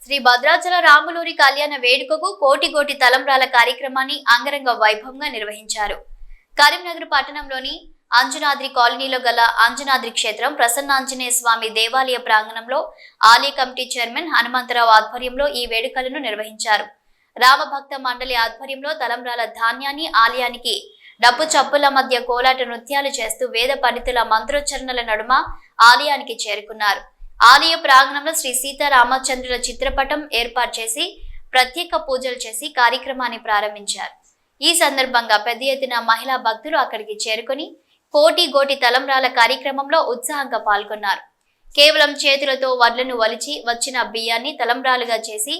శ్రీ భద్రాచల రాములూరి కళ్యాణ వేడుకకు కోటి కోటి తలంబ్రాల కార్యక్రమాన్ని అంగరంగ వైభవంగా నిర్వహించారు. కరీంనగర్ పట్టణంలోని అంజనాద్రి కాలనీలో గల అంజనాద్రి క్షేత్రం ప్రసన్నాంజనేయ స్వామి దేవాలయ ప్రాంగణంలో ఆలయ కమిటీ చైర్మన్ హనుమంతరావు ఆధ్వర్యంలో ఈ వేడుకలను నిర్వహించారు. రామభక్త మండలి ఆధ్వర్యంలో తలంబ్రాల ధాన్యాన్ని ఆలయానికి డప్పు చప్పుల మధ్య కోలాట నృత్యాలు చేస్తూ వేద పండితుల మంత్రోచ్చరణల నడుమ ఆలయానికి చేరుకున్నారు. ఆలయ ప్రాంగణంలో శ్రీ సీతారామచంద్రుల చిత్రపటం ఏర్పాటు చేసి ప్రత్యేక పూజలు చేసి కార్యక్రమాన్ని ప్రారంభించారు. ఈ సందర్భంగా పెద్ద ఎత్తున మహిళా భక్తులు అక్కడికి చేరుకుని కోటి గోటి తలంబ్రాల కార్యక్రమంలో ఉత్సాహంగా పాల్గొన్నారు. కేవలం చేతులతో వడ్లను వలిచి వచ్చిన బియ్యాన్ని తలంబ్రాలుగా చేసి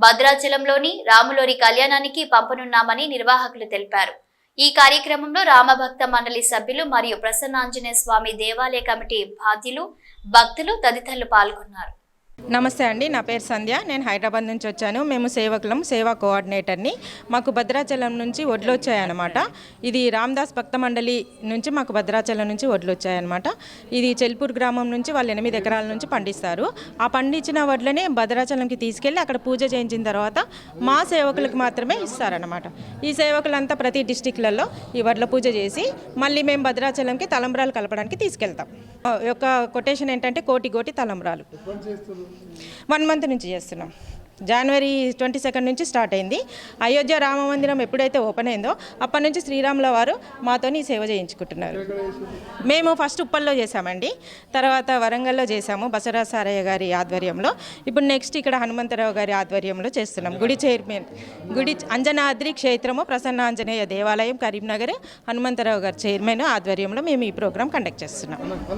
భద్రాచలంలోని రాములూరి కళ్యాణానికి పంపనున్నామని నిర్వాహకులు తెలిపారు. ఈ కార్యక్రమంలో రామభక్త మండలి సభ్యులు మరియు ప్రసన్నాంజనేయ స్వామి దేవాలయ కమిటీ బాధ్యులు, భక్తులు తదితరులు పాల్గొన్నారు. నమస్తే అండి, నా పేరు సంధ్య. నేను హైదరాబాద్ నుంచి వచ్చాను. మేము సేవకులం, సేవా కోఆర్డినేటర్ని. మాకు భద్రాచలం నుంచి వడ్లు వచ్చాయన్నమాట. ఇది రామదాస్ భక్త మండలి నుంచి మాకు భద్రాచలం నుంచి వడ్లు వచ్చాయన్నమాట. ఇది చెల్పూర్ గ్రామం నుంచి వాళ్ళు 8 ఎకరాల నుంచి పండిస్తారు. ఆ పండించిన వడ్లనే భద్రాచలంకి తీసుకెళ్ళి అక్కడ పూజ చేయించిన తర్వాత మా సేవకులకు మాత్రమే ఇస్తారన్నమాట. ఈ సేవకులంతా ప్రతి డిస్టిక్లలో ఈ వడ్ల పూజ చేసి మళ్ళీ మేము భద్రాచలంకి తలంబ్రాలు కలపడానికి తీసుకెళ్తాం. యొక్క కొటేషన్ ఏంటంటే కోటి కోటి తలంబ్రాలు. 1 మంత్ నుంచి చేస్తున్నాం. జనవరి 22 నుంచి స్టార్ట్ అయింది. అయోధ్య రామ మందిరం ఎప్పుడైతే ఓపెన్ అయిందో అప్పటి నుంచి శ్రీరాముల వారు మాతో ఈ సేవ చేయించుకుంటున్నారు. మేము ఫస్ట్ ఉప్పల్లో చేసామండి, తర్వాత వరంగల్లో చేసాము బసరా సారయ్య గారి ఆధ్వర్యంలో. ఇప్పుడు నెక్స్ట్ ఇక్కడ హనుమంతరావు గారి ఆధ్వర్యంలో చేస్తున్నాం. గుడి చైర్మన్, గుడి అంజనాద్రి క్షేత్రము ప్రసన్న ఆంజనేయ దేవాలయం కరీంనగర్ హనుమంతరావు గారి చైర్మన్ ఆధ్వర్యంలో మేము ఈ ప్రోగ్రాం కండక్ట్ చేస్తున్నాం.